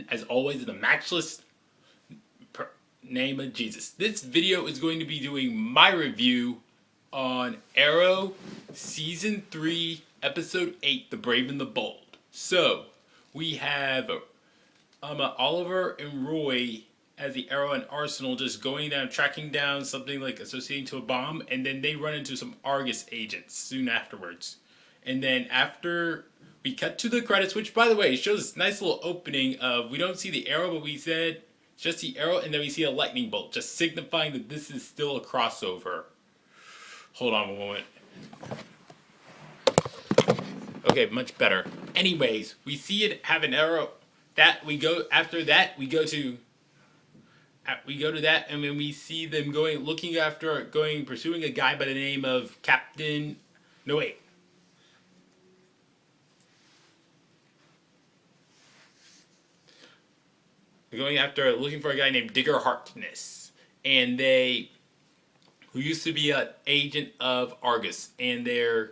as always, in the matchless name of Jesus. This video is going to be doing my review on Arrow Season 3, Episode 8, The Brave and the Bold. So, we have Oliver and Roy as the Arrow and Arsenal just going down, tracking down something like associating to a bomb, and then they run into some Argus agents soon afterwards. And then after we cut to the credits, which by the way shows this nice little opening of, we don't see the arrow, but we said just the arrow, and then we see a lightning bolt, just signifying that this is still a crossover. Hold on a moment. Okay, much better. Anyways, we see it have an arrow. That we go after that we go to that, and then we see them pursuing a guy by the name of Captain. No wait. Looking for a guy named Digger Harkness, and who used to be an agent of Argus, and they're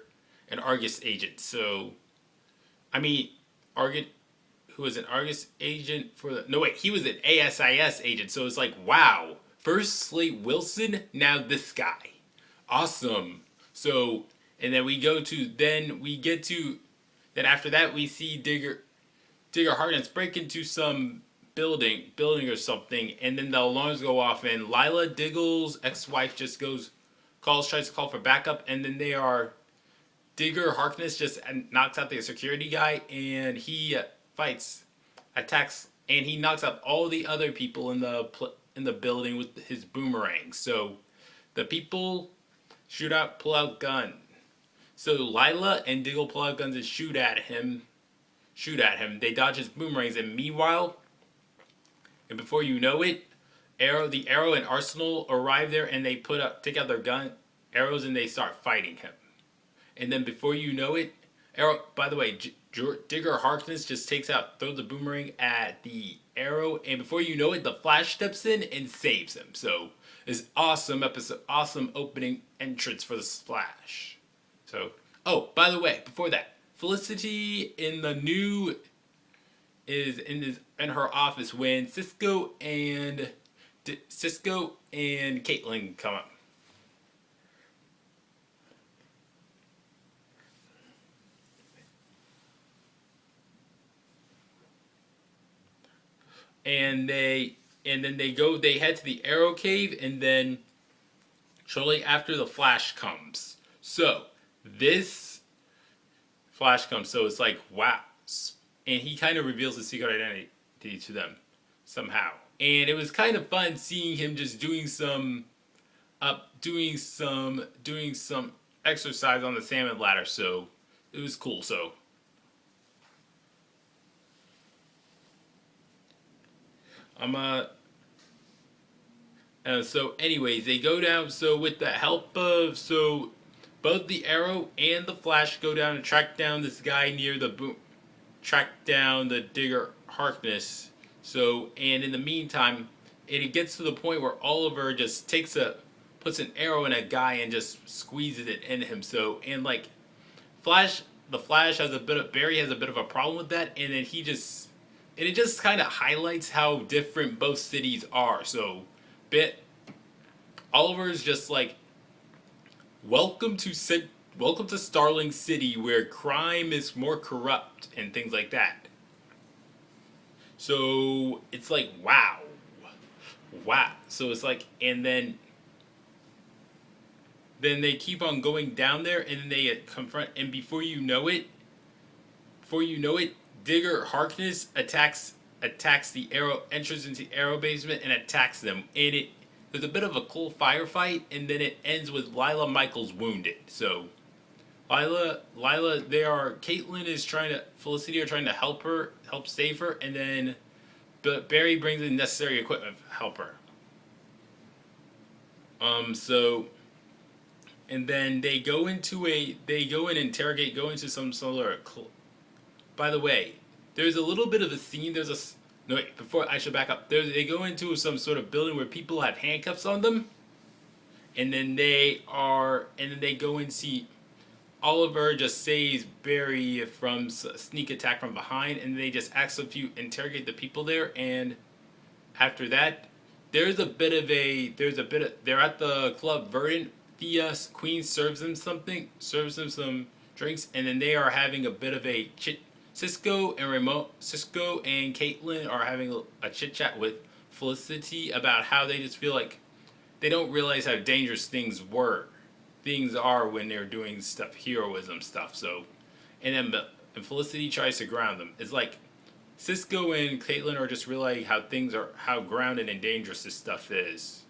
an Argus agent. So, Argus, who was an Argus agent he was an ASIS agent. So it's like, wow, first Slate Wilson, now this guy, awesome. So, and then after that we see Digger Harkness break into some building or something, and then the alarms go off, and Lila, Diggle's ex-wife, just tries to call for backup, and then Digger Harkness just knocks out the security guy, and he attacks, and he knocks out all the other people in the building with his boomerang. So the people pull out guns. So Lila and Diggle pull out guns and shoot at him. They dodge his boomerangs, and meanwhile, and before you know it, the Arrow and Arsenal arrive there, and they take out their arrows, and they start fighting him. And then before you know it, Digger Harkness just throws the boomerang at the Arrow, and before you know it, the Flash steps in and saves him. So this awesome episode, awesome opening entrance for the Flash. So, by the way, before that, Felicity is in her office when Cisco and Caitlin come up. And they head to the Arrowcave, and then shortly after the Flash comes. So this Flash comes, so it's like, wow. And he kind of reveals his secret identity to them somehow. And it was kind of fun seeing him just doing some exercise on the salmon ladder. So it was cool. So so anyways, they go down. So with the help of both the Arrow and the Flash go down and track down this guy near track down the Digger Harkness. So, and in the meantime, it gets to the point where Oliver just puts an arrow in a guy and just squeezes it into him. So, and like the Flash Barry has a bit of a problem with that, and then it just kind of highlights how different both cities are. So, Oliver's just like, welcome to Starling City, where crime is more corrupt and things like that. So it's like, wow. So it's like, and then they keep on going down there, and then they confront, and before you know it, Digger Harkness attacks the Arrow, enters into the Arrow basement and attacks them. And there's a bit of a cool firefight, and then it ends with Lila Michaels wounded. So Caitlin Felicity are trying to help save her, and then Barry brings in necessary equipment to help her. And then they go into some sort of. By the way, there's a little bit of a scene. Before I should back up. They go into some sort of building where people have handcuffs on them, and then they go and see Oliver just saves Barry from a sneak attack from behind, and they just ask if you interrogate the people there. And after that, they're at the club. Verdant, the queen serves them some drinks, and then they are having a bit of a chit. Cisco and Caitlin are having a chit chat with Felicity about how they just feel like they don't realize how dangerous things are when they're doing stuff, heroism stuff. So, and Felicity tries to ground them. It's like Cisco and Caitlin are just realizing how grounded and dangerous this stuff is,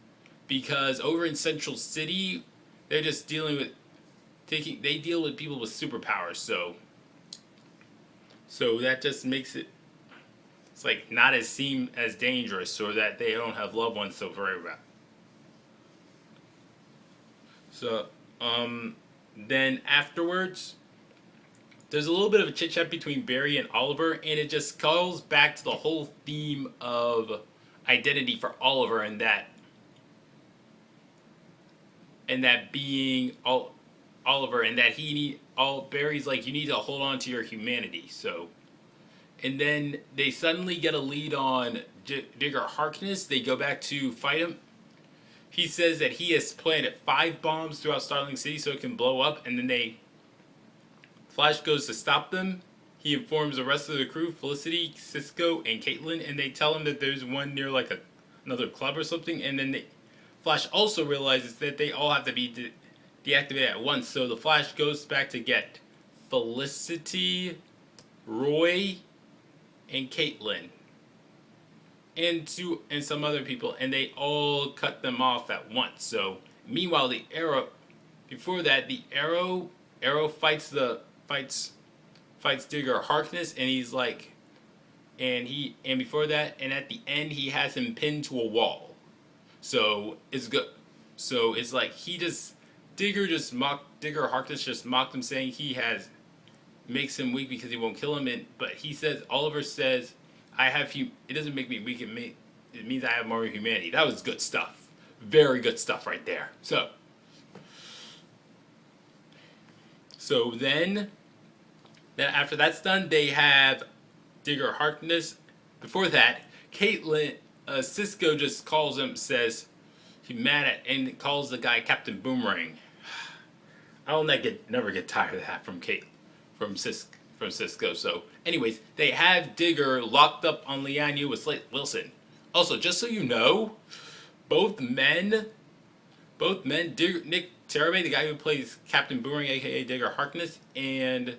because over in Central City, they're just deal with people with superpowers. So that just makes it's like not seem as dangerous, or that they don't have loved ones to worry about. So then afterwards, there's a little bit of a chit chat between Barry and Oliver, and it just calls back to the whole theme of identity for Oliver, and that being Oliver, and that Barry's like, you need to hold on to your humanity. So, and then they suddenly get a lead on Digger Harkness. They go back to fight him. He says that he has planted 5 bombs throughout Starling City so it can blow up, and then Flash goes to stop them. He informs the rest of the crew, Felicity, Cisco, and Caitlin, and they tell him that there's one near like another club or something, and then Flash also realizes that they all have to be deactivated at once, so the Flash goes back to get Felicity, Roy, and Caitlin, and some other people, and they all cut them off at once. So meanwhile, the Arrow fights Digger Harkness, and he's like, and before that, and at the end, he has him pinned to a wall. So it's good. So it's like Digger Harkness just mocked him, saying makes him weak because he won't kill him. But Oliver says, it doesn't make me weak. It means I have more humanity. That was good stuff. Very good stuff right there. So then after that's done, they have Digger Harkness. Before that, Cisco just calls him, says he's mad at, and calls the guy Captain Boomerang. I'll never get tired of that from Cisco. So, anyways, they have Digger locked up on Lianu with Slate Wilson. Also, just so you know, both men, Nick Terabay, the guy who plays Captain Boomerang, aka Digger Harkness, and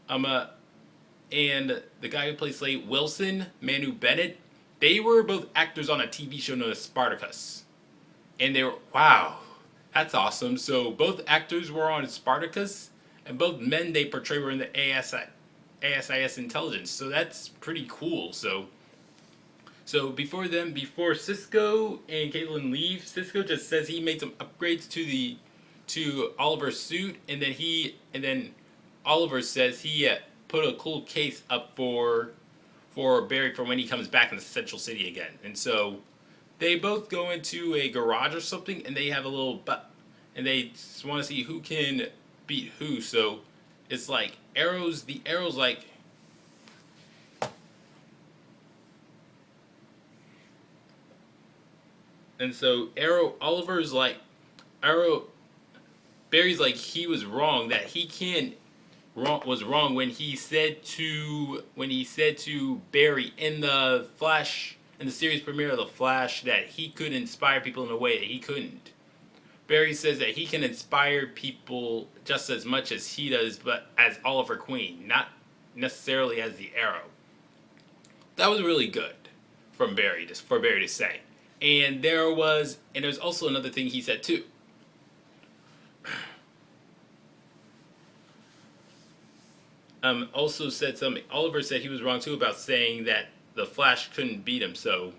the guy who plays Slate Wilson, Manu Bennett, they were both actors on a TV show known as Spartacus. And they were, wow, that's awesome. So both actors were on Spartacus, and both men they portray were in the ASIS intelligence. So that's pretty cool. So before Cisco and Caitlin leave, Cisco just says he made some upgrades to Oliver's suit, and then Oliver says he put a cool case up for Barry for when he comes back in the Central City again. And so they both go into a garage or something, and they have a little and they just want to see who can beat who. So it's like the Arrow's like, and so Oliver's like, Barry's like, he was wrong, that he was wrong when he said to Barry in the series premiere of The Flash that he could inspire people in a way that he couldn't. Barry says that he can inspire people just as much as he does, but as Oliver Queen, not necessarily as the Arrow. That was really good for Barry to say. And there's also another thing he said too. Also said something. Oliver said he was wrong too about saying that the Flash couldn't beat him. So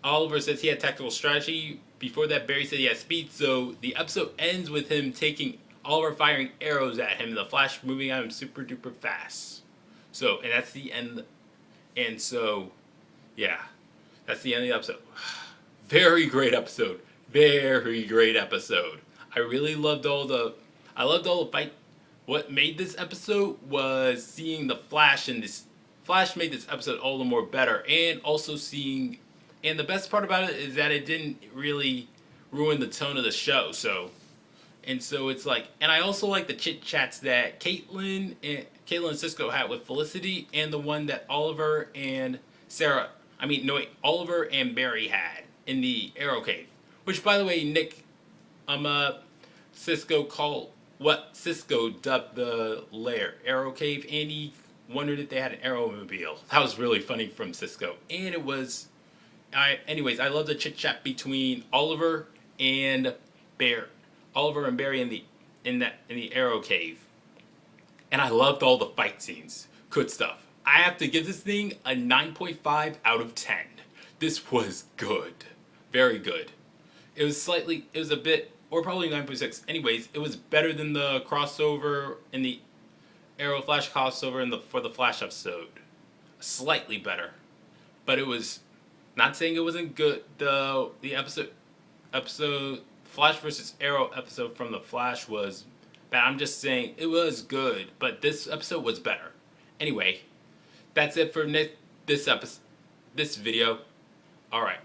Oliver says he had tactical strategy. Before that, Barry said he had speed. So the episode ends with him Oliver firing arrows at him, and the Flash moving at him super duper fast. So, and that's the end. And so, yeah, that's the end of the episode. Very great episode. Very great episode. I really loved I loved all the fight. What made this episode was seeing the Flash, and this Flash made this episode all the more better, and also seeing, and the best part about it is that it didn't really ruin the tone of the show. So it's like, and I also like the chit chats that Caitlin and Cisco had with Felicity, and the one that Oliver and Oliver and Barry had in the Arrowcave. Which, by the way, Nick, Cisco called what Cisco dubbed the lair Arrowcave, and he wondered if they had an Arrowmobile. That was really funny from Cisco, and it was. I love the chit chat between Oliver and Barry in the Arrowcave, and I loved all the fight scenes. Good stuff. I have to give this thing a 9.5 out of 10. This was good, very good. It was a bit, or probably 9.6. Anyways, it was better than the crossover in the Arrow Flash crossover for the Flash episode. Slightly better, but it was. Not saying it wasn't good. The episode Flash versus Arrow episode from the Flash was bad. I'm just saying it was good, but this episode was better. Anyway, that's it for this video. All right.